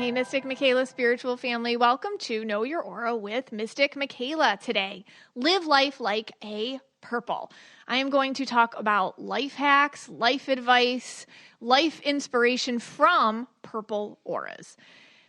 Hey, Mystic Michaela spiritual family. Welcome to Know Your Aura with Mystic Michaela today. Live life like a purple. I am going to talk about life hacks, life advice, life inspiration from purple auras.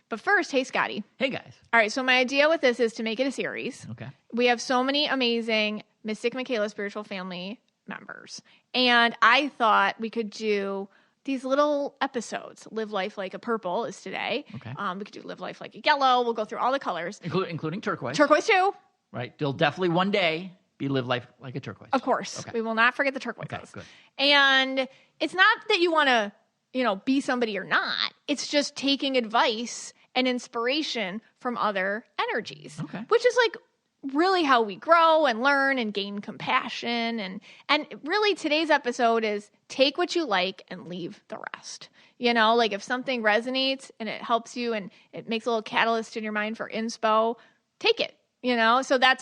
But first, hey, Scotty. Hey, guys. All right, so my idea with this is to make it a series. Okay. We have so many amazing Mystic Michaela spiritual family members. And I thought we could do these little episodes. Live life like a purple is today. Okay. We could do live life like a yellow. We'll go through all the colors. Including turquoise. Turquoise too. Right. There'll definitely one day be live life like a turquoise. Of course. Okay. We will not forget the turquoise. Okay, good. And it's not that you want to, be somebody or not. It's just taking advice and inspiration from other energies. Okay. Which is like really how we grow and learn and gain compassion. And really today's episode is take what you like and leave the rest. Like if something resonates and it helps you and it makes a little catalyst in your mind for inspo, take it, So that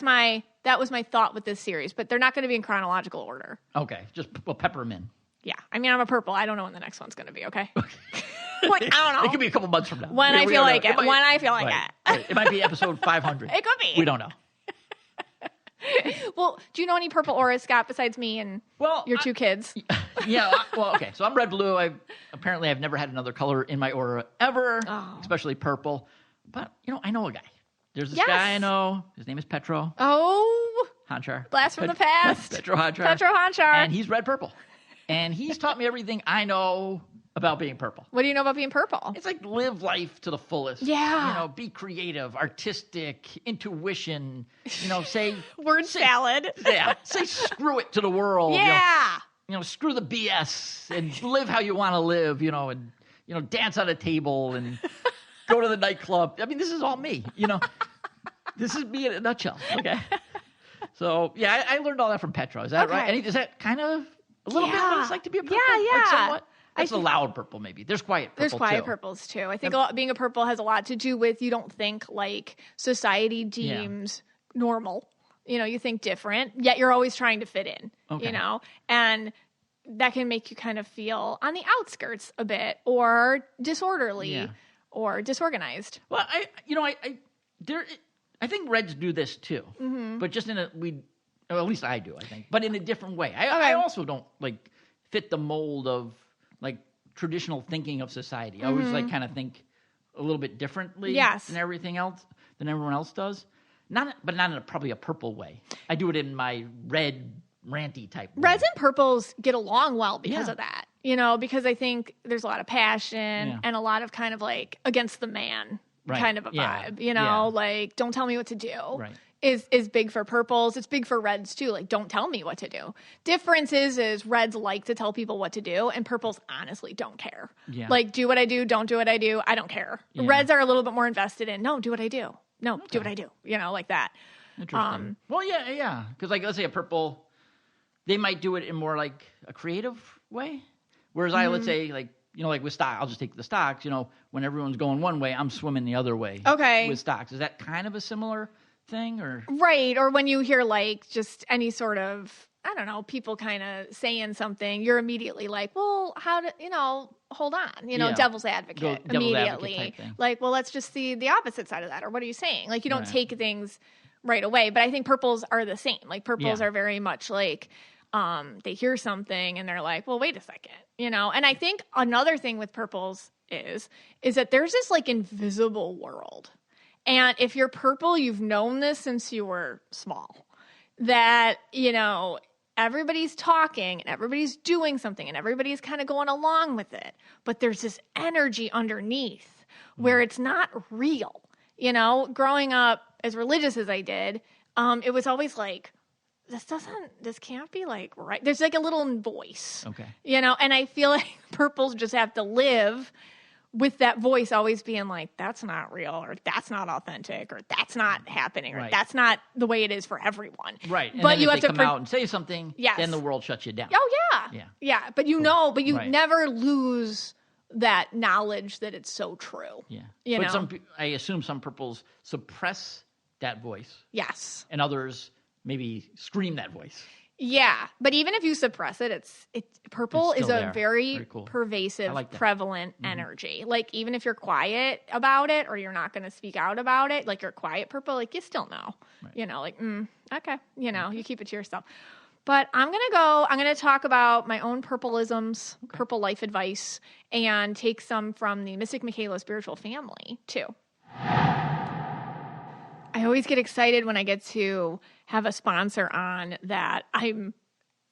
was my thought with this series, but they're not going to be in chronological order. Okay. Just pepper them in. Yeah. I mean, I'm a purple. I don't know when the next one's going to be, okay? Like, I don't know. It could be a couple months from now. When I feel like it. When I feel like it. Right. It might be episode 500. It could be. We don't know. Well, do you know any purple auras, Scott, besides me and your two kids? Yeah. Okay. So I'm red blue. I've never had another color in my aura ever, especially purple. But, I know a guy. There's this guy I know. His name is Petro. Oh. Hanchar. Blast from the past. Petro Hanchar. Petro Hanchar. And he's red purple. And he's taught me everything I know about being purple. What do you know about being purple? It's like live life to the fullest. Yeah. Be creative, artistic, intuition, say... Word salad. Yeah. Say screw it to the world. Yeah. Screw the BS and live how you want to live, and, dance on a table and go to the nightclub. I mean, this is all me, This is me in a nutshell, okay? So, yeah, I learned all that from Petro. Is that right? Is that kind of a little bit what it's like to be a purple? Yeah. Like somewhat? That's a loud purple, maybe. There's quiet purple, There's quiet purples, too. I think being a purple has a lot to do with you don't think like society deems normal. You think different, yet you're always trying to fit in, And that can make you kind of feel on the outskirts a bit or disorderly or disorganized. Well, I think Reds do this, too. Mm-hmm. But just at least I do, I think. But in a different way. I also don't, fit the mold of, traditional thinking of society. I always, kind of think a little bit differently than everyone else does. But not in probably a purple way. I do it in my red, ranty type way. Reds and purples get along well because of that. Because I think there's a lot of passion and a lot of kind of against the man kind of a vibe. Like don't tell me what to do. Right. Is big for purples. It's big for reds too. Like, don't tell me what to do. Difference is reds like to tell people what to do, and purples honestly don't care. Yeah. Like, do what I do, don't do what I do. I don't care. Yeah. Reds are a little bit more invested in, no, do what I do. No, do what I do. Like that. Interesting. Well, yeah. Because, let's say a purple, they might do it in more like a creative way. Whereas let's say, with stock, I'll just take the stocks, when everyone's going one way, I'm swimming the other way. Okay. With stocks. Is that kind of a similar thing or right? Or when you hear just any sort of, I don't know, people kind of saying something, you're immediately like, well, how do hold on, devil's advocate immediately. Well, let's just see the opposite side of that. Or what are you saying? You don't take things right away. But I think purples are the same. Purples are very much they hear something and they're like, well, wait a second, And I think another thing with purples is that there's this invisible world. And if you're purple, you've known this since you were small, that, everybody's talking and everybody's doing something and everybody's kind of going along with it. But there's this energy underneath where it's not real. Growing up as religious as I did, it was always this can't be right. There's a little voice, and I feel like purples just have to live with that voice always being that's not real, or that's not authentic, or that's not happening, or that's not the way it is for everyone. Right. And but then you if have they to come out and say something, then the world shuts you down. Oh, yeah. But you never lose that knowledge that it's so true. Yeah. But I assume some purples suppress that voice. Yes. And others maybe scream that voice. Yeah, but even if you suppress it, purple is a very cool, pervasive, prevalent energy. Like even if you're quiet about it or you're not going to speak out about it, like you're quiet purple, like you still know, like, okay, you keep it to yourself. But I'm going to talk about my own purpleisms, purple life advice, and take some from the Mystic Michaela spiritual family too. I always get excited when I get to have a sponsor on that I'm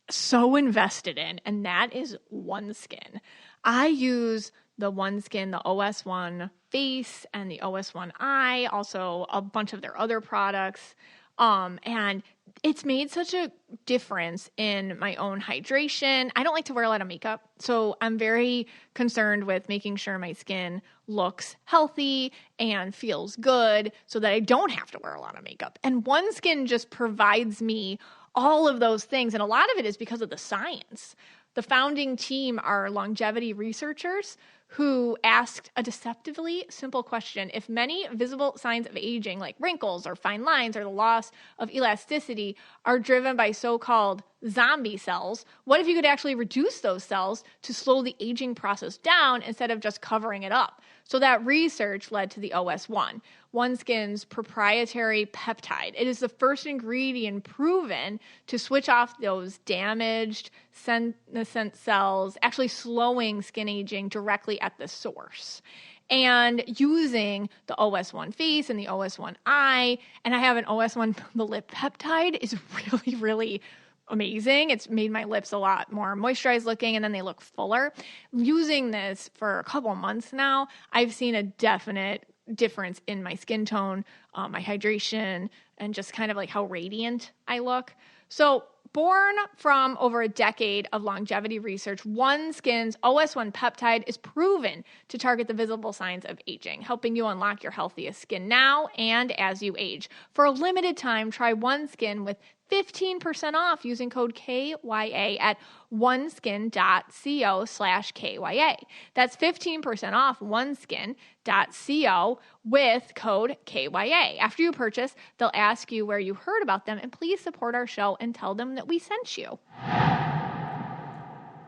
so invested in, and that is OneSkin. I use the OneSkin, the OS1 face and the OS1 eye, also a bunch of their other products. And it's made such a difference in my own hydration. I don't like to wear a lot of makeup, so I'm very concerned with making sure my skin looks healthy and feels good so that I don't have to wear a lot of makeup. And OneSkin just provides me all of those things, and a lot of it is because of the science. The founding team are longevity researchers who asked a deceptively simple question. If many visible signs of aging, like wrinkles or fine lines or the loss of elasticity, are driven by so-called zombie cells, what if you could actually reduce those cells to slow the aging process down instead of just covering it up? So that research led to the OS1, OneSkin's proprietary peptide. It is the first ingredient proven to switch off those damaged senescent cells, actually slowing skin aging directly at the source. And using the OS1 face and the OS1 eye, and I have an OS1, the lip peptide is really, really amazing. It's made my lips a lot more moisturized looking, and then they look fuller. Using this for a couple months now, I've seen a definite difference in my skin tone, my hydration, and just kind of like how radiant I look. So born from over a decade of longevity research, OneSkin's OS1 peptide is proven to target the visible signs of aging, helping you unlock your healthiest skin now and as you age. For a limited time, try OneSkin with 15% off using code KYA at oneskin.co/KYA. That's 15% off oneskin.co with code KYA. After you purchase, they'll ask you where you heard about them, and please support our show and tell them that we sent you.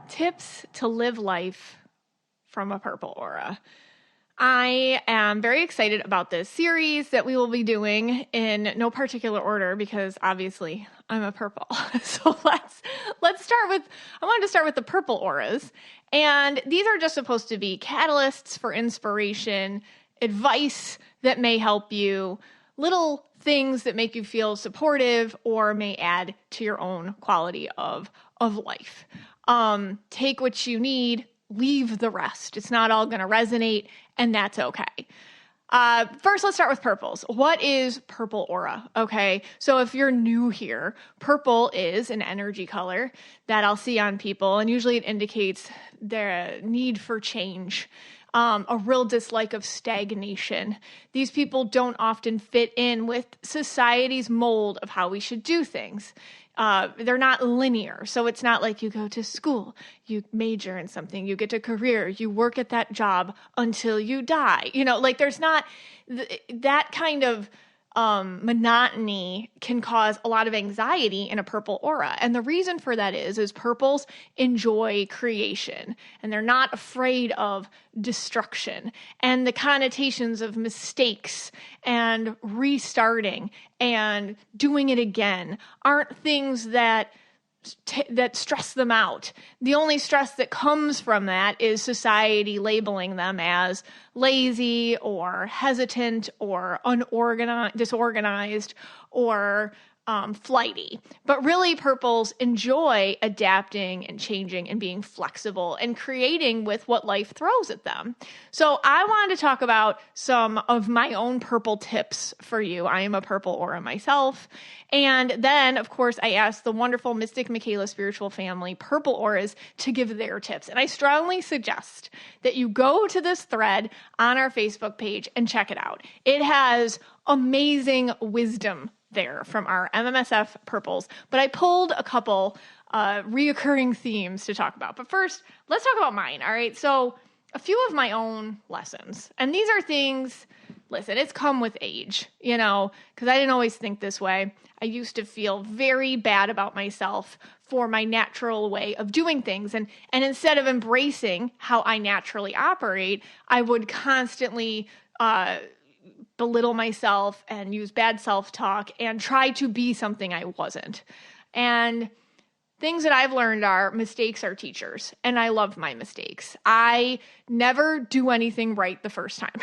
Tips to live life from a purple aura. I am very excited about this series that we will be doing in no particular order because obviously I'm a purple. So let's start with, I wanted to start with the purple auras. And these are just supposed to be catalysts for inspiration, advice that may help you, little things that make you feel supportive or may add to your own quality of life. Take what you need, leave the rest. It's not all going to resonate, and that's okay. First, let's start with purples. What is purple aura? Okay, so if you're new here, purple is an energy color that I'll see on people, and usually it indicates their need for change, a real dislike of stagnation. These people don't often fit in with society's mold of how we should do things. They're not linear. So it's not like you go to school, you major in something, you get a career, you work at that job until you die. Like there's not that kind of monotony can cause a lot of anxiety in a purple aura. And the reason for that is purples enjoy creation and they're not afraid of destruction and the connotations of mistakes and restarting and doing it again aren't things that stress them out. The only stress that comes from that is society labeling them as lazy or hesitant or disorganized or flighty. But really, purples enjoy adapting and changing and being flexible and creating with what life throws at them. So I wanted to talk about some of my own purple tips for you. I am a purple aura myself. And then, of course, I asked the wonderful Mystic Michaela spiritual family, purple auras, to give their tips. And I strongly suggest that you go to this thread on our Facebook page and check it out. It has amazing wisdom there from our MMSF purples, but I pulled a couple reoccurring themes to talk about. But first, let's talk about mine, all right? So a few of my own lessons, and these are things listen, it's come with age, because I didn't always think this way. I used to feel very bad about myself for my natural way of doing things. And instead of embracing how I naturally operate, I would constantly belittle myself and use bad self-talk and try to be something I wasn't. And things that I've learned are mistakes are teachers, and I love my mistakes. I never do anything right the first time.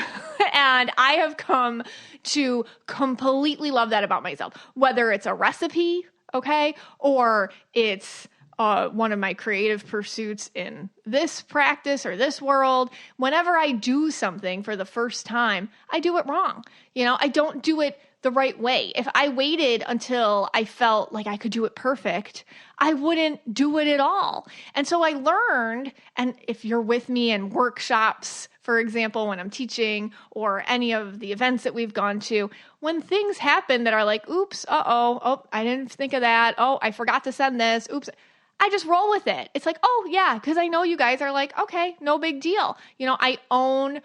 And I have come to completely love that about myself, whether it's a recipe, okay, or it's one of my creative pursuits in this practice or this world. Whenever I do something for the first time, I do it wrong. I don't do it the right way. If I waited until I felt like I could do it perfect, I wouldn't do it at all. And so I learned, and if you're with me in workshops, for example, when I'm teaching or any of the events that we've gone to, when things happen that are like, oops, oh, I didn't think of that. Oh, I forgot to send this. Oops. I just roll with it. It's like, oh yeah, because I know you guys are like, okay, no big deal. I own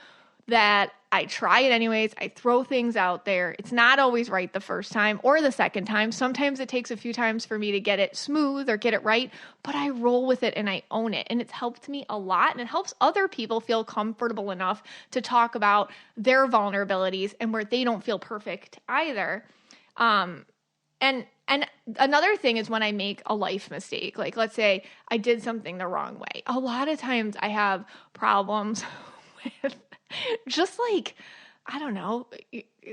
that. I try it anyways. I throw things out there. It's not always right the first time or the second time. Sometimes it takes a few times for me to get it smooth or get it right, but I roll with it and I own it. And it's helped me a lot, and it helps other people feel comfortable enough to talk about their vulnerabilities and where they don't feel perfect either. And another thing is when I make a life mistake, like let's say I did something the wrong way. A lot of times I have problems with just like, I don't know,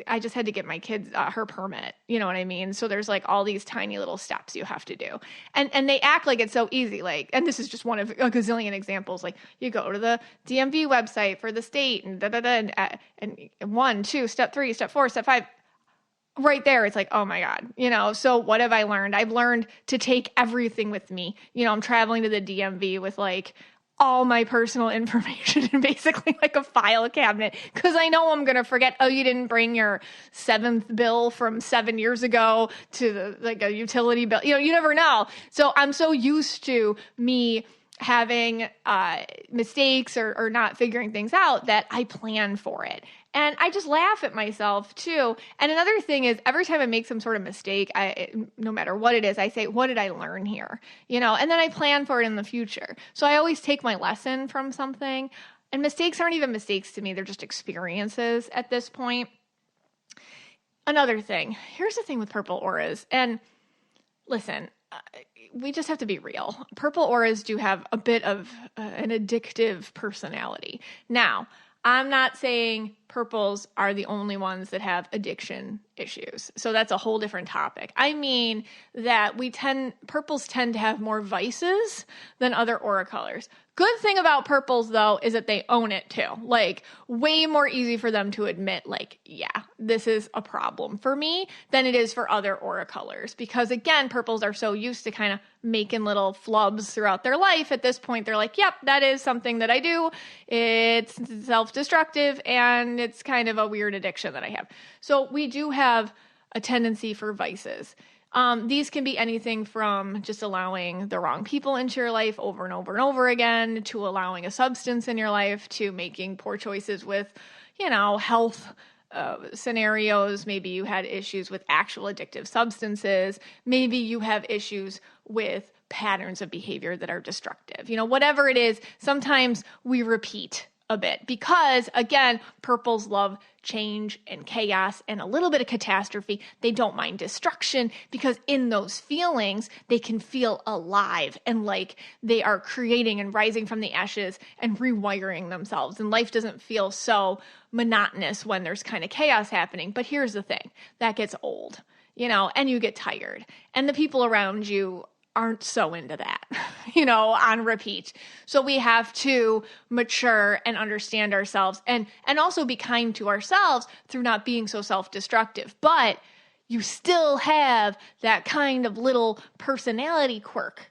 I just had to get my kids her permit, you know what I mean? So there's like all these tiny little steps you have to do. And they act like it's so easy. Like, and this is just one of a gazillion examples. Like you go to the DMV website for the state and and 1, 2, step 3, step 4, step 5. Right there, it's like, oh my God, so what have I learned? I've learned to take everything with me. I'm traveling to the DMV with like all my personal information in basically like a file cabinet, because I know I'm going to forget, oh, you didn't bring your 7th bill from 7 years ago to like a utility bill. You never know. So I'm so used to me having mistakes or not figuring things out that I plan for it. And I just laugh at myself too. And another thing is every time I make some sort of mistake, no matter what it is, I say, what did I learn here? And then I plan for it in the future. So I always take my lesson from something, and mistakes aren't even mistakes to me. They're just experiences at this point. Another thing, here's the thing with purple auras. And listen, we just have to be real. Purple auras do have a bit of an addictive personality. Now, I'm not saying purples are the only ones that have addiction issues. So that's a whole different topic. I mean that purples tend to have more vices than other aura colors. Good thing about purples though is that they own it too. Like way more easy for them to admit like, yeah, this is a problem for me than it is for other aura colors. Because again, purples are so used to kind of making little flubs throughout their life. At this point, they're like, yep, that is something that I do. It's self-destructive and it's kind of a weird addiction that I have. So we do have a tendency for vices. These can be anything from just allowing the wrong people into your life over and over and over again, to allowing a substance in your life, to making poor choices with, health scenarios. Maybe you had issues with actual addictive substances. Maybe you have issues with patterns of behavior that are destructive. Whatever it is, sometimes we repeat a bit because, again, purples love change and chaos and a little bit of catastrophe. They don't mind destruction because in those feelings, they can feel alive and like they are creating and rising from the ashes and rewiring themselves. And life doesn't feel so monotonous when there's kind of chaos happening. But here's the thing, that gets old, and you get tired. And the people around you aren't so into that, on repeat. So we have to mature and understand ourselves and also be kind to ourselves through not being so self-destructive. But you still have that kind of little personality quirk.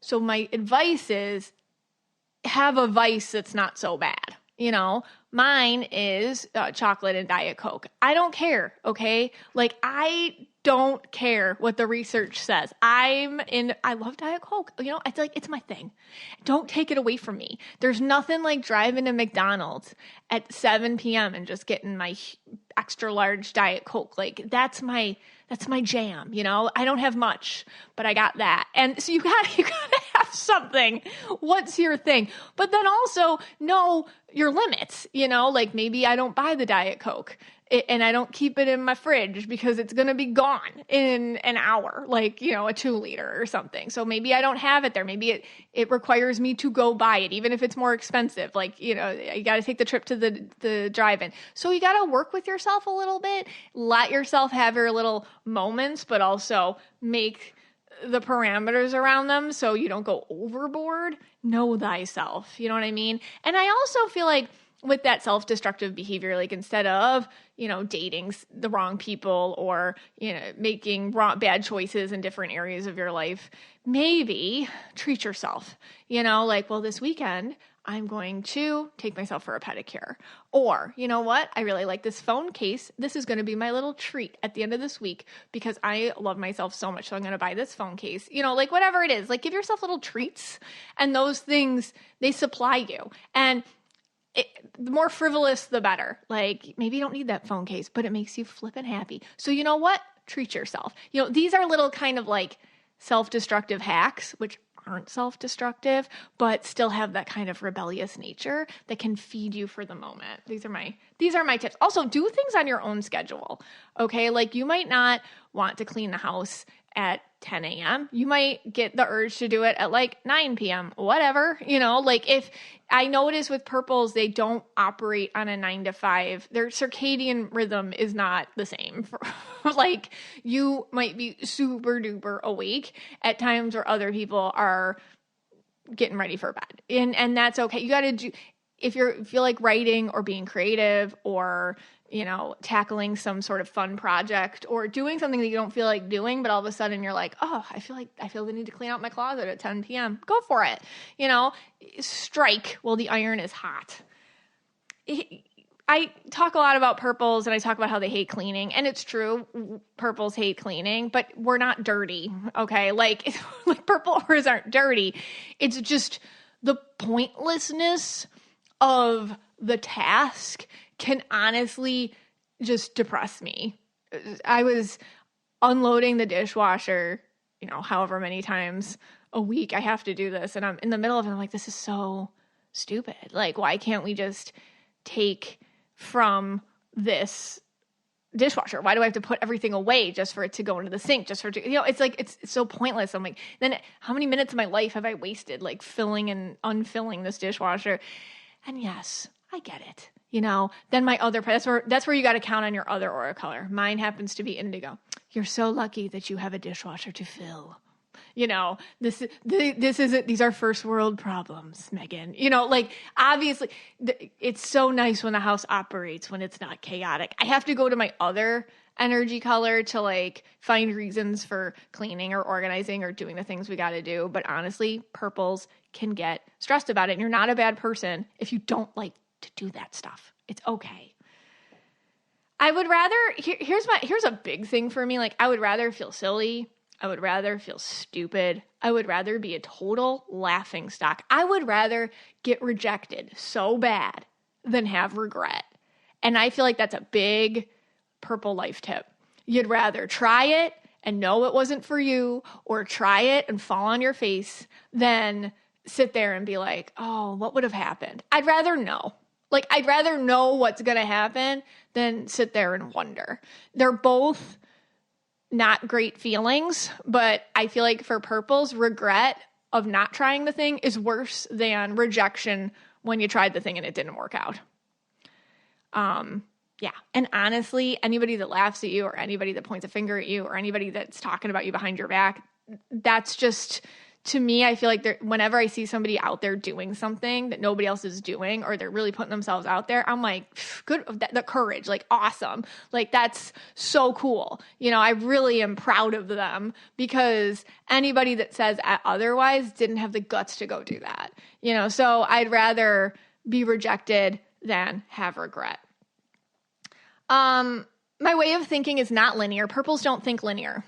So my advice is have a vice that's not so bad. Mine is chocolate and Diet Coke. I don't care, okay? Like, I don't care what the research says. I love Diet Coke. It's like, it's my thing. Don't take it away from me. There's nothing like driving to McDonald's at 7 p.m. and just getting my extra large Diet Coke. Like, that's my jam, I don't have much, but I got that. And so you gotta have something. What's your thing? But then also know your limits, like maybe I don't buy the Diet Coke and I don't keep it in my fridge because it's going to be gone in an hour, like, a 2 liter or something. So maybe I don't have it there. Maybe it requires me to go buy it, even if it's more expensive. Like, you got to take the trip to the drive-in. So you got to work with yourself a little bit, let yourself have your little moments, but also make the parameters around them so you don't go overboard. Know thyself. You know what I mean? And I also feel like with that self-destructive behavior, like instead of, dating the wrong people or, making bad choices in different areas of your life, maybe treat yourself, like, well, this weekend I'm going to take myself for a pedicure. Or, you know what? I really like this phone case. This is going to be my little treat at the end of this week because I love myself so much. So I'm going to buy this phone case, like whatever it is, like give yourself little treats, and those things, they supply you. And the more frivolous, the better. Like, maybe you don't need that phone case, but it makes you flippin' happy. So you know what? Treat yourself. These are little kind of like self-destructive hacks, which aren't self-destructive, but still have that kind of rebellious nature that can feed you for the moment. These are my tips. Also, do things on your own schedule. Okay. Like, you might not want to clean the house at 10 a.m. You might get the urge to do it at like 9 p.m., whatever, like if I notice with purples, they don't operate on a 9 to 5. Their circadian rhythm is not the same. Like, you might be super duper awake at times where other people are getting ready for bed. And that's okay. You got to do, if you feel like writing or being creative or, tackling some sort of fun project or doing something that you don't feel like doing, but all of a sudden you're like, oh, I feel the need to clean out my closet at 10 p.m. Go for it. Strike while the iron is hot. I talk a lot about purples and I talk about how they hate cleaning, and it's true. Purples hate cleaning, but we're not dirty. Okay. Like purple ores aren't dirty. It's just the pointlessness of the task can honestly just depress me. I was unloading the dishwasher, however many times a week I have to do this. And I'm in the middle of it. I'm like, this is so stupid. Like, why can't we just take from this dishwasher? Why do I have to put everything away just for it to go into the sink? Just for it to, it's like, it's so pointless. I'm like, then how many minutes of my life have I wasted like filling and unfilling this dishwasher? And yes, I get it. Then my other, that's where you got to count on your other aura color. Mine happens to be indigo. You're so lucky that you have a dishwasher to fill. This isn't, these are first world problems, Megan. Like, obviously it's so nice when the house operates, when it's not chaotic. I have to go to my other energy color to like find reasons for cleaning or organizing or doing the things we got to do. But honestly, purples can get stressed about it. And you're not a bad person if you don't like to do that stuff. It's okay. I would rather, here's a big thing for me. Like, I would rather feel silly. I would rather feel stupid. I would rather be a total laughing stock. I would rather get rejected so bad than have regret. And I feel like that's a big purple life tip. You'd rather try it and know it wasn't for you, or try it and fall on your face, than sit there and be like, oh, what would have happened? I'd rather know. Like, I'd rather know what's going to happen than sit there and wonder. They're both not great feelings, but I feel like for purples, regret of not trying the thing is worse than rejection when you tried the thing and it didn't work out. Yeah. And honestly, anybody that laughs at you, or anybody that points a finger at you, or anybody that's talking about you behind your back, that's just, to me, I feel like whenever I see somebody out there doing something that nobody else is doing, or they're really putting themselves out there, I'm like, good, the courage, like, awesome. Like, that's so cool. I really am proud of them, because anybody that says otherwise didn't have the guts to go do that. So I'd rather be rejected than have regret. My way of thinking is not linear. Purples don't think linear.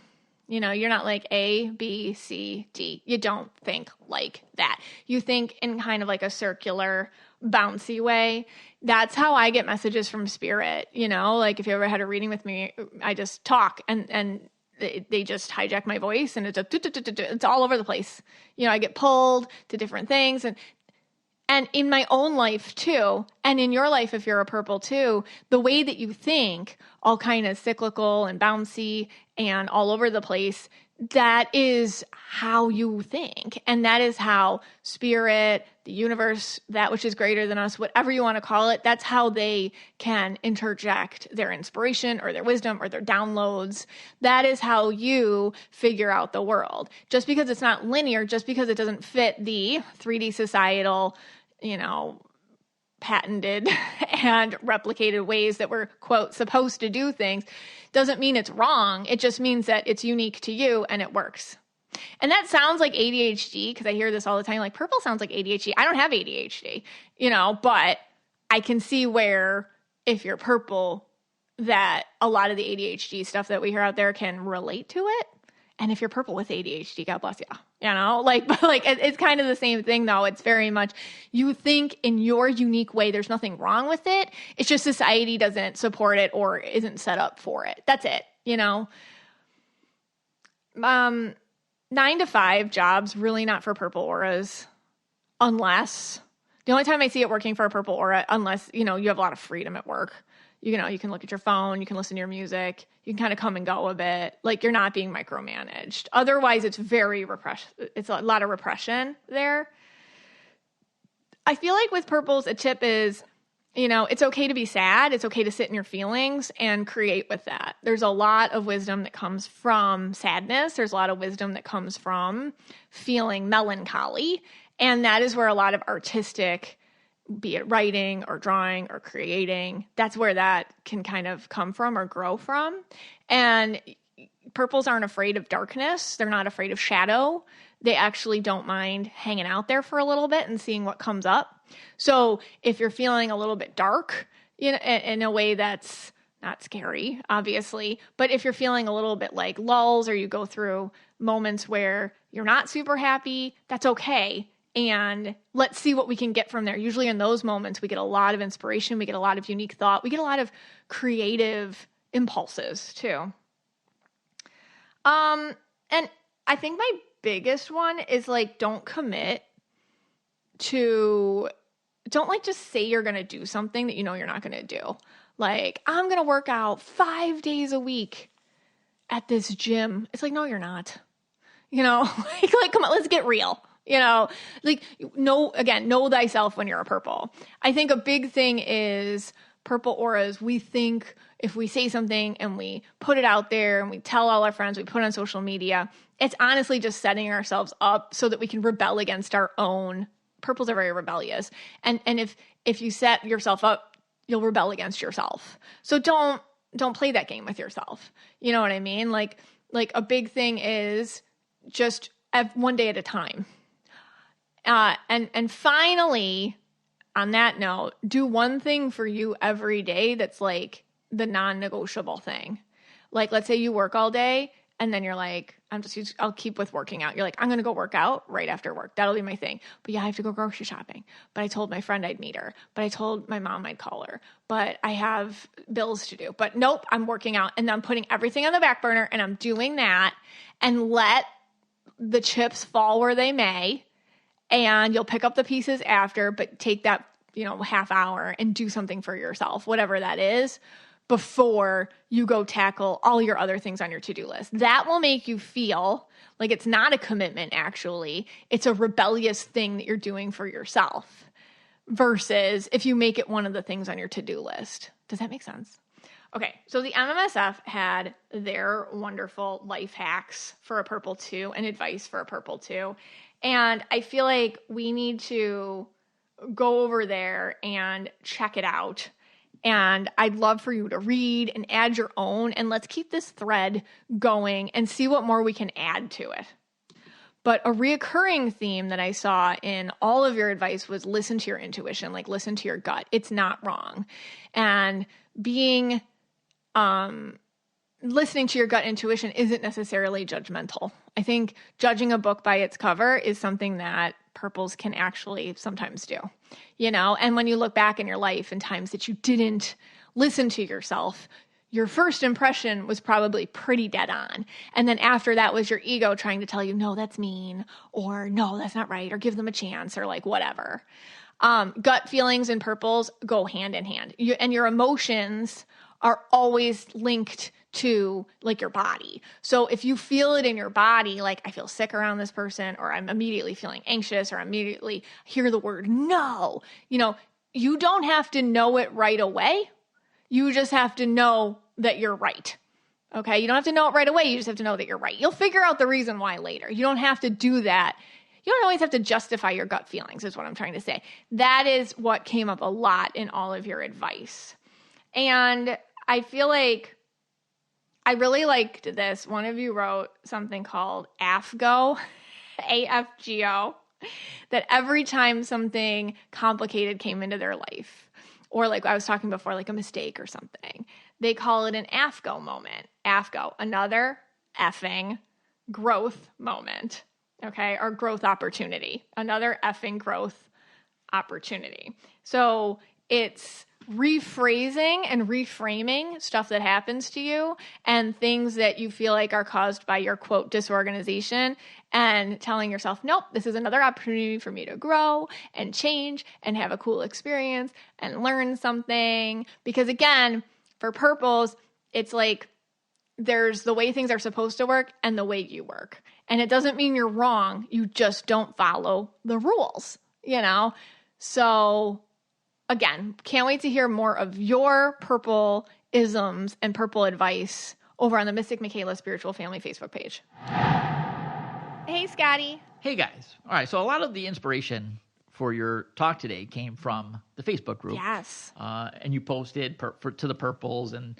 You know, you're not like A, B, C, D. You don't think like that. You think in kind of like a circular, bouncy way. That's how I get messages from spirit. You know, like if you ever had a reading with me, I just talk and they just hijack my voice and it's all over the place. You know, I get pulled to different things and in my own life too, and in your life if you're a purple too, the way that you think, all kind of cyclical and bouncy and all over the place, that is how you think. And that is how spirit, the universe, that which is greater than us, whatever you want to call it, that's how they can interject their inspiration or their wisdom or their downloads. That is how you figure out the world. Just because it's not linear, just because it doesn't fit the 3D societal, you know, patented and replicated ways that we're, quote, supposed to do things, doesn't mean it's wrong. It just means that it's unique to you and it works. And that sounds like ADHD, because I hear this all the time, like purple sounds like ADHD. I don't have ADHD, you know, but I can see where if you're purple, that a lot of the ADHD stuff that we hear out there can relate to it. And if you're purple with ADHD, God bless you. You know, like it's kind of the same thing though. It's very much, you think in your unique way, there's nothing wrong with it. It's just society doesn't support it or isn't set up for it. That's it, you know? 9 to 5 jobs, really not for purple auras, unless the only time I see it working for a purple aura, unless, you know, you have a lot of freedom at work. You know, you can look at your phone, you can listen to your music, you can kind of come and go a bit, like you're not being micromanaged. Otherwise, it's very it's a lot of repression there. I feel like with purples, a tip is, you know, it's okay to be sad. It's okay to sit in your feelings and create with that. There's a lot of wisdom that comes from sadness. There's a lot of wisdom that comes from feeling melancholy. And that is where a lot of artistic, be it writing or drawing or creating, that's where that can kind of come from or grow from. And purples aren't afraid of darkness. They're not afraid of shadow. They actually don't mind hanging out there for a little bit and seeing what comes up. So if you're feeling a little bit dark, you know, in a way that's not scary, obviously, but if you're feeling a little bit like lulls or you go through moments where you're not super happy, that's okay. And let's see what we can get from there. Usually in those moments, we get a lot of inspiration. We get a lot of unique thought. We get a lot of creative impulses too. And I think my biggest one is like, don't like just say you're going to do something that you know you're not going to do. Like, I'm going to work out 5 days a week at this gym. It's like, no, you're not. You know, like come on, let's get real. You know, like, know thyself when you're a purple. I think a big thing is purple auras. We think if we say something and we put it out there and we tell all our friends, we put it on social media, it's honestly just setting ourselves up so that we can rebel against our own. Purples are very rebellious. And if you set yourself up, you'll rebel against yourself. So don't play that game with yourself. You know what I mean? Like a big thing is just one day at a time. And finally, on that note, do one thing for you every day that's like the non-negotiable thing. Like, let's say you work all day and then you're like, I'll keep with working out. You're like, I'm going to go work out right after work. That'll be my thing. But yeah, I have to go grocery shopping. But I told my friend I'd meet her. But I told my mom I'd call her. But I have bills to do. But nope, I'm working out. And I'm putting everything on the back burner and I'm doing that, and let the chips fall where they may. And you'll pick up the pieces after, but take that, you know, half hour and do something for yourself, whatever that is, before you go tackle all your other things on your to-do list. That will make you feel like it's not a commitment, actually. It's a rebellious thing that you're doing for yourself versus if you make it one of the things on your to-do list. Does that make sense? Okay, so the MMSF had their wonderful life hacks for a purple 2 and advice for a purple 2. And I feel like we need to go over there and check it out. And I'd love for you to read and add your own. And let's keep this thread going and see what more we can add to it. But a reoccurring theme that I saw in all of your advice was listen to your intuition, like listen to your gut. It's not wrong. And being, listening to your gut intuition isn't necessarily judgmental. I think judging a book by its cover is something that purples can actually sometimes do, and when you look back in your life and times that you didn't listen to yourself, your first impression was probably pretty dead on. And then after that was your ego trying to tell you, no, that's mean, or no, that's not right, or give them a chance, or like whatever. Gut feelings and purples go hand in hand. And your emotions are always linked to like your body. So if you feel it in your body, like I feel sick around this person, or I'm immediately feeling anxious, or immediately hear the word no, you don't have to know it right away. You just have to know that you're right. Okay. You don't have to know it right away. You just have to know that you're right. You'll figure out the reason why later. You don't have to do that. You don't always have to justify your gut feelings, is what I'm trying to say. That is what came up a lot in all of your advice. And I feel like I really liked this. One of you wrote something called AFGO, AFGO, that every time something complicated came into their life, or like I was talking before, like a mistake or something, they call it an AFGO moment. AFGO, another effing growth moment, okay? Or growth opportunity, another effing growth opportunity. So it's rephrasing and reframing stuff that happens to you and things that you feel like are caused by your quote disorganization, and telling yourself, nope, this is another opportunity for me to grow and change and have a cool experience and learn something. Because again, for purples, it's like there's the way things are supposed to work and the way you work. And it doesn't mean you're wrong. You just don't follow the rules, So again, can't wait to hear more of your purple isms and purple advice over on the Mystic Michaela Spiritual Family Facebook page. Hey, Scotty. Hey, guys. All right. So a lot of the inspiration for your talk today came from the Facebook group. Yes. And you posted to the purples and,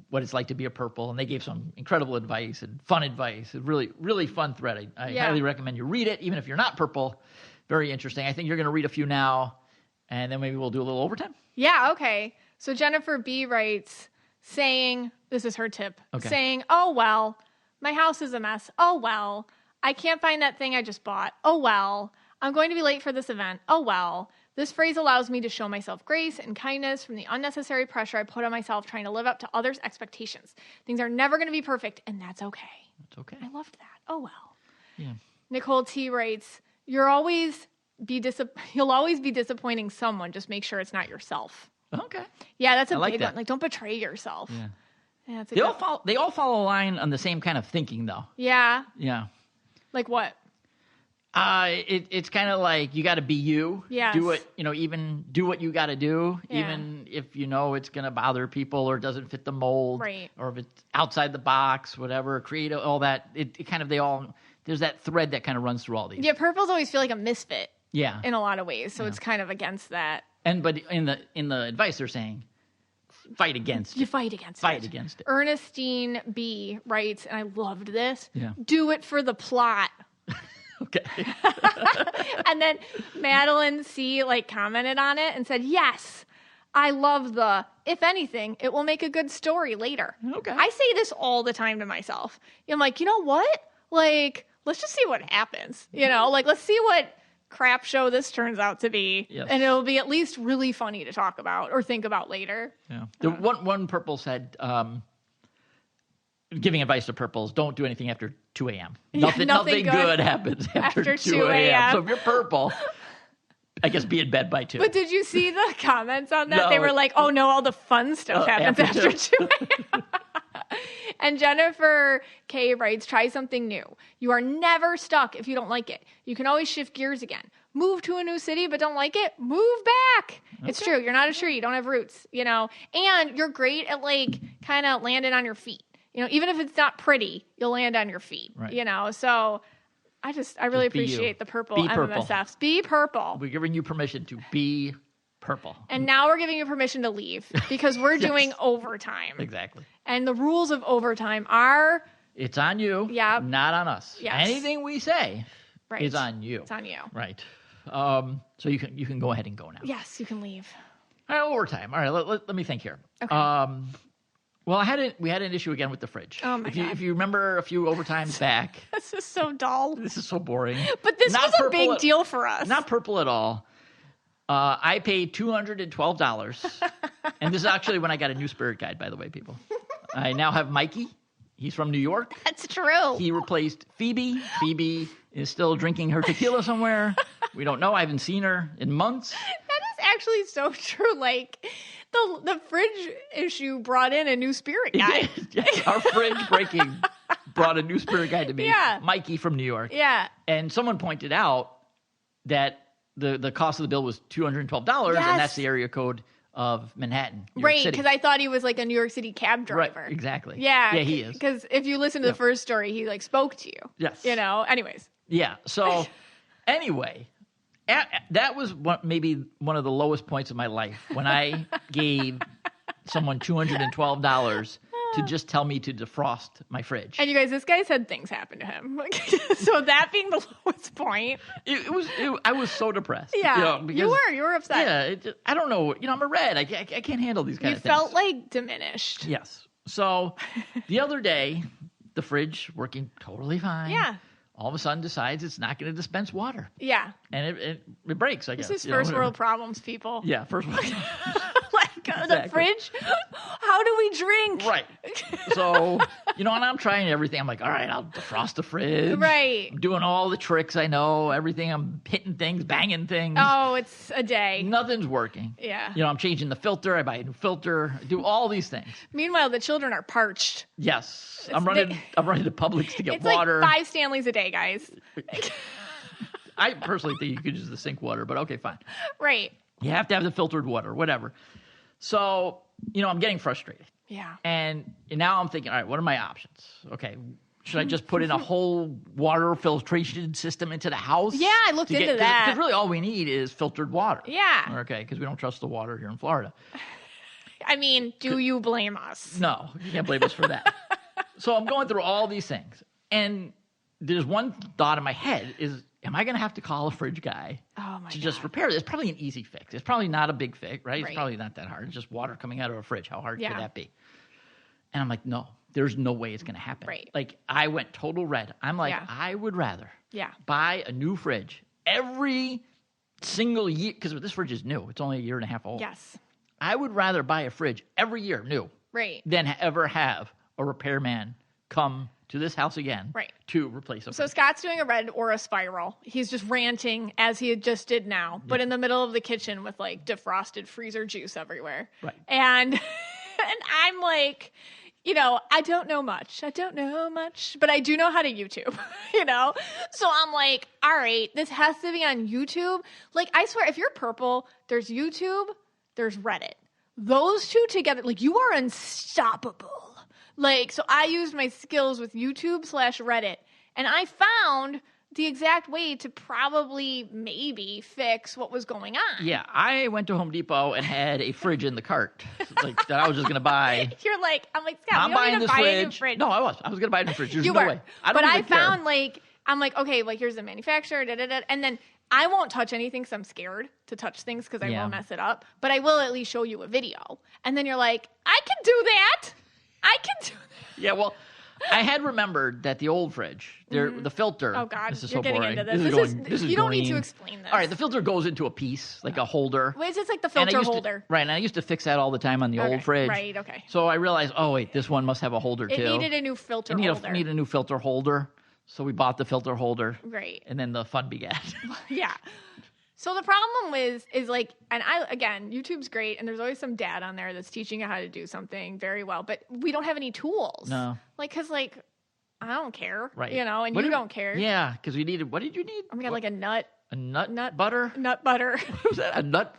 what it's like to be a purple. And they gave some incredible advice and fun advice. A really, really fun thread. I highly recommend you read it, even if you're not purple. Very interesting. I think you're going to read a few now, and then maybe we'll do a little overtime. Yeah, okay. So Jennifer B. writes, saying, this is her tip, saying, oh, well, my house is a mess. Oh, well, I can't find that thing I just bought. Oh, well, I'm going to be late for this event. Oh, well. This phrase allows me to show myself grace and kindness from the unnecessary pressure I put on myself trying to live up to others' expectations. Things are never going to be perfect, and that's okay. That's okay. I loved that. Oh, well. Yeah. Nicole T. writes, you'll always be disappointing someone. Just make sure it's not yourself. Okay. Yeah, that's a big one. Like, don't betray yourself. Yeah. They all follow a line on the same kind of thinking, though. Yeah. Yeah. Like what? It's kind of like you got to be you. Yes. Do it. Even do what you got to do, even if it's going to bother people or doesn't fit the mold, right? Or if it's outside the box, whatever. Create all that. There's that thread that kind of runs through all these. Yeah, purples always feel like a misfit. Yeah. In a lot of ways, so it's kind of against that. But in the advice they're saying, fight against it. You fight against it. Fight against it. Ernestine B. writes, and I loved this. Yeah. Do it for the plot. Okay. And then Madeline C. commented on it and said, yes, I love if anything, it will make a good story later. Okay. I say this all the time to myself. I'm like, you know what? Let's just see what happens. Let's see what crap show this turns out to be. Yes. And it'll be at least really funny to talk about or think about later. Yeah. One purple said, giving advice to purples, don't do anything after 2 a.m. Nothing good happens after 2 a.m. So if you're purple, I guess be in bed by 2. But did you see the comments on that? No. They were like, oh no, all the fun stuff happens after 2 a.m. And Jennifer K. writes, try something new. You are never stuck if you don't like it. You can always shift gears again. Move to a new city, but don't like it? Move back. Okay. It's true. You're not a tree. You don't have roots, and you're great at kind of landing on your feet. Even if it's not pretty, you'll land on your feet, right. So I really appreciate the purple MMSFs. Be purple. We're giving you permission to be purple. And now we're giving you permission to leave because we're doing overtime. Exactly. And the rules of overtime are It's on you. Yeah. Not on us. Yes. Anything we say is on you. It's on you. Right. So you can go ahead and go now. Yes, you can leave. All right, overtime. All right, let me think here. Okay. Well, we had an issue again with the fridge. Oh my God. If you remember a few overtimes back. This is so dull. This is so boring. But this was a big deal for us. Not purple at all. I paid $212. And this is actually when I got a new spirit guide, by the way, people. I now have Mikey. He's from New York. That's true. He replaced Phoebe. Phoebe is still drinking her tequila somewhere. We don't know. I haven't seen her in months. That is actually so true. Like, the fridge issue brought in a new spirit guide. Yes, our fridge breaking brought a new spirit guide to me. Yeah. Mikey from New York. Yeah. And someone pointed out that the cost of the bill was $212, Yes. and that's the area code of Manhattan, New York Right, City. because I thought he was like a New York City cab driver. Right, exactly. Yeah. Yeah, he is. Because if you listen to the first story, he like spoke to you. Yes. You know, anyways. Yeah. So, anyway, that was maybe one of the lowest points of my life when I gave someone $212 to just tell me to defrost my fridge. And you guys, this guy said things happened to him. So that being the lowest point. I was so depressed. Yeah. You were upset. Yeah. I don't know. I'm a red. I can't handle these kind of things. You felt like diminished. Yes. So the other day, the fridge working totally fine. Yeah. All of a sudden decides it's not going to dispense water. Yeah. And it breaks, I guess. This is first world problems, people. Yeah, first world. The fridge? How do we drink? Right. So, and I'm trying everything. I'm like, all right, I'll defrost the fridge. Right. I'm doing all the tricks I know, everything. I'm hitting things, banging things. Oh, it's a day. Nothing's working. Yeah. I'm changing the filter. I buy a new filter. I do all these things. Meanwhile, the children are parched. Yes. I'm running to Publix to get water. It's like 5 Stanleys a day, guys. I personally think you could use the sink water, but okay, fine. Right. You have to have the filtered water, whatever. So, I'm getting frustrated. Yeah. And now I'm thinking, all right, what are my options? Okay, should I just put in a whole water filtration system into the house? Yeah, I looked into that. Because really all we need is filtered water. Yeah. Okay, because we don't trust the water here in Florida. I mean, do you blame us? No, you can't blame us for that. So I'm going through all these things. And there's one thought in my head is, am I going to have to call a fridge guy to just repair it? It's probably an easy fix. It's probably not a big fix, right? It's probably not that hard. It's just water coming out of a fridge. How hard could that be? And I'm like, no, there's no way it's going to happen. Right. Like, I went total red. I'm like, I would rather buy a new fridge every single year, because this fridge is new. It's only a year and a half old. Yes. I would rather buy a fridge every year new than ever have a repairman come to this house again to replace them. So Scott's doing a red or a spiral. He's just ranting as he just did now, but in the middle of the kitchen with like defrosted freezer juice everywhere. Right. And I'm like, I don't know much. But I do know how to YouTube, So I'm like, all right, this has to be on YouTube. Like, I swear, if you're purple, there's YouTube, there's Reddit. Those two together, like, you are unstoppable. Like, so I used my skills with YouTube/Reddit, and I found the exact way to probably maybe fix what was going on. Yeah, I went to Home Depot and had a fridge in the cart, like that I was just going to buy. You're like, I'm like, Scott, I'm you don't buying need to this buy fridge. a new fridge. No, I was going to buy a new fridge. There's you no were. way. I don't but I even care. found I'm like, okay, like here's the manufacturer, and then I won't touch anything because I'm scared to touch things because I will mess it up. But I will at least show you a video, and then you're like, I can do that. Yeah, well, I had remembered that the old fridge, the filter. Oh God, this is you're so getting boring. into this. This is you don't green. need to explain this. All right, the filter goes into a piece, like a holder. Well, it's just like the filter holder. Right, and I used to fix that all the time on the old fridge. Right, okay. So I realized, oh wait, this one must have a holder too. It needed a new filter holder. It needed a new filter holder. So we bought the filter holder. Right. And then the fun began. Yeah. So the problem is like, and YouTube's great, and there's always some dad on there that's teaching you how to do something very well, but we don't have any tools. No. Like, because like, I don't care. Right. And you don't care. Yeah, because we needed, what did you need? We got like a nut. A nut butter? Nut butter. What was that? A nut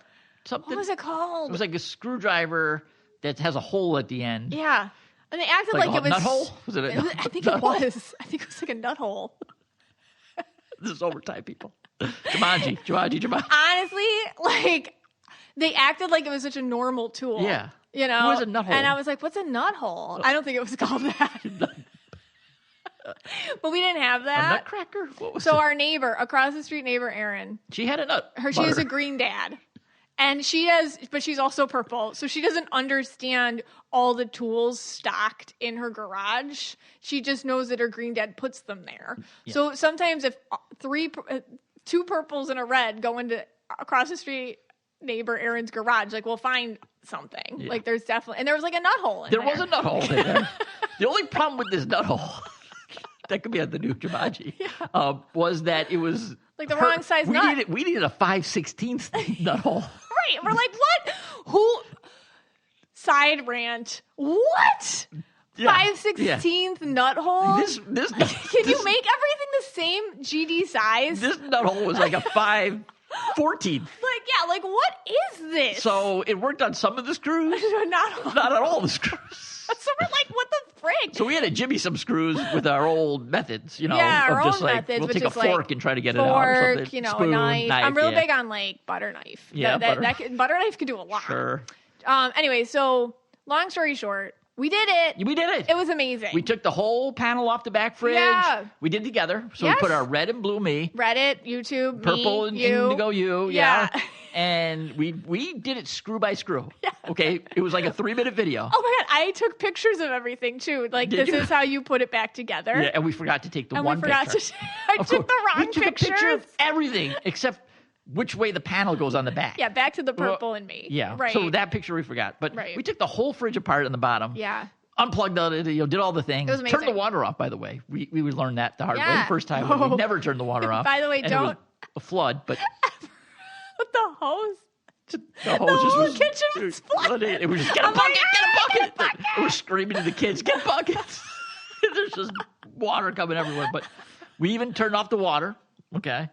something? What was it called? It was like a screwdriver that has a hole at the end. Yeah. And they acted like it was... nut hole? Was it a nut, I think it was. I think it was like a nut hole. This is overtime, people. Jumanji. Honestly, like, they acted like it was such a normal tool. Yeah. What was a nut hole? And I was like, what's a nut hole? I don't think it was called that. But we didn't have that. A nutcracker? What was so our neighbor, across the street neighbor, Erin. She had a nut. She has a green dad. And but she's also purple. So she doesn't understand all the tools stocked in her garage. She just knows that her green dad puts them there. Yeah. So sometimes if 2 purples and a red go into across the street neighbor Erin's garage, like we'll find something. Yeah. Like there's definitely, and there was like a nut hole in there. There was a nut hole in there. The only problem with this nut hole, that could be on the new Jumanji, was that it was like the wrong size nut. We needed a 5/16 nut hole. Right. We're like, what? Who? Side rant. What? Yeah. 5/16 nut hole? Can you make everything the same GD size? This nut hole was like a 5/14. Like what is this? So it worked on some of the screws. Not on all the screws. So we're like, what the frick? So we had to jimmy some screws with our old methods, our of just own methods. We'll take a fork and try to get it out or something. Spoon, a knife. I'm real big on butter knife. Yeah, butter knife can do a lot. Sure. Anyway, so long story short, we did it. It was amazing. We took the whole panel off the back fridge. Yeah. We did it together. So we put our red and blue me. Reddit, YouTube, purple me, and you. indigo you. Yeah. And we did it screw by screw. Yeah. Okay. It was like a 3-minute video. Oh my God. I took pictures of everything too. Like this is how you put it back together. Yeah. And we forgot to take the one picture. I took the wrong picture. We took a picture of everything except which way the panel goes on the back. Yeah, back to the purple and me. Yeah, right. So that picture we forgot. But we took the whole fridge apart on the bottom. Yeah. Unplugged it, did all the things. It was amazing. Turned the water off, by the way. We learned that the hard way the first time. We never turned the water off. By the way, don't. It was a flood, but... With the hose? The whole kitchen was flooded. It was just, get a bucket! It was screaming to the kids, get buckets! There's just water coming everywhere. But we even turned off the water, okay?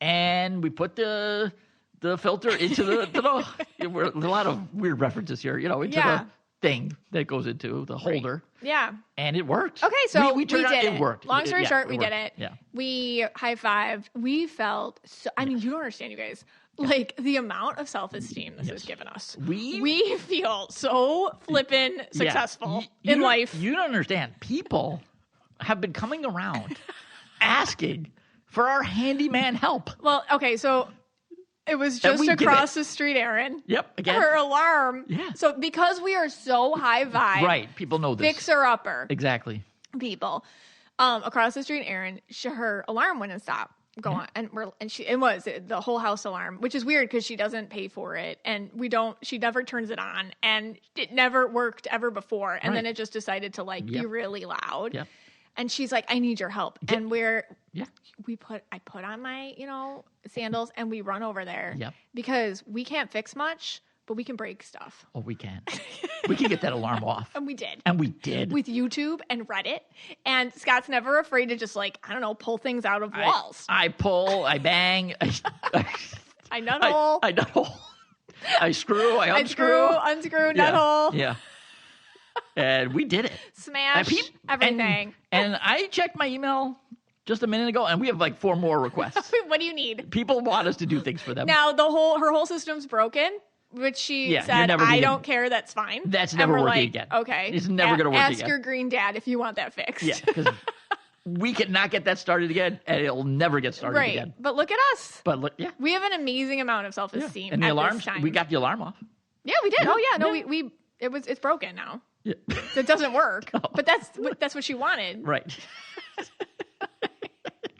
And we put the filter into the a lot of weird references here, into the thing that goes into the holder. Yeah. And it worked. Okay, so we did it. It worked. Long story short, we did it. Yeah. We high-fived. We felt so, you don't understand, you guys. Like the amount of self-esteem this has given us. We feel so flippin' successful in life. You don't understand. People have been coming around asking for our handyman help. Well, okay, so it was just across the street, Erin. Yep, again. Her alarm. Yeah. So because we are so high vibe. Right, people know this. Fixer-upper. Exactly. People. Across the street, Erin, her alarm wouldn't stop going. And it was the whole house alarm, which is weird because she doesn't pay for it. And she never turns it on. And it never worked ever before. And then it just decided to be really loud. Yep. And she's like, I need your help. And I put on my, sandals and we run over there because we can't fix much, but we can break stuff. Oh, we can. We can get that alarm off. And we did. With YouTube and Reddit. And Scott's never afraid to just pull things out of walls. I pull, I bang. I nut hole. I nut hole. I screw, I unscrew. Unscrew, nut hole. Yeah. And we did it. Smash everything. And I checked my email just a minute ago, and we have 4 more requests. What do you need? People want us to do things for them. Now, her whole system's broken, which she said, I don't care, that's fine. That's never working again. Okay. It's never going to work again. Ask your green dad if you want that fixed. Yeah, because we cannot get that started again, and it'll never get started again. But look at us. We have an amazing amount of self-esteem and the alarms, this time. we got the alarm off. Yeah, we did. Yeah. Oh, yeah. No, it's broken now. Yeah. So it doesn't work. Oh. But that's what she wanted. Right.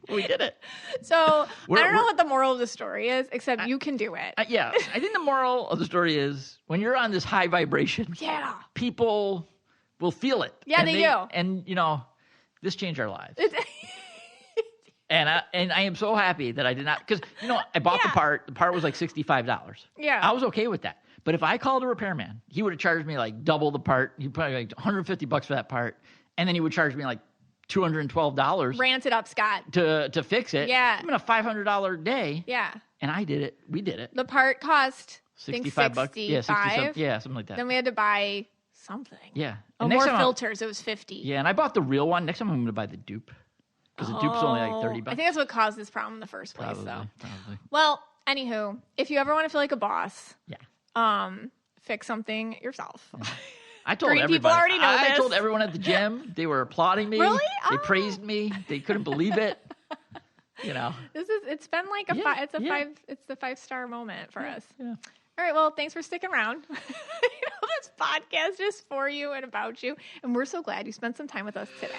We did it. So I don't know what the moral of the story is, except you can do it. I think the moral of the story is when you're on this high vibration, people will feel it. Yeah, they do. And, this changed our lives. And I am so happy that I did not, because, I bought the part. The part was $65. Yeah. I was okay with that. But if I called a repairman, he would have charged me double the part. He'd probably $150 for that part. And then he would charge me $212. Rant it up, Scott. To fix it. Yeah. I'm in a $500 day. Yeah. And I did it. We did it. The part cost $65. Yeah, 67. Yeah, something like that. Then we had to buy something. Yeah. More filters. It was $50. Yeah, and I bought the real one. Next time I'm going to buy the dupe. Because the dupe's only $30. I think that's what caused this problem in the first place, Probably. Well, anywho, if you ever want to feel like a boss, fix something yourself. I told Green everybody. People already know this. I told everyone at the gym. They were applauding me. Really? They praised me. They couldn't believe it. It's been like it's the 5-star moment for us. Yeah. All right, well, thanks for sticking around. This podcast is for you and about you, and we're so glad you spent some time with us today.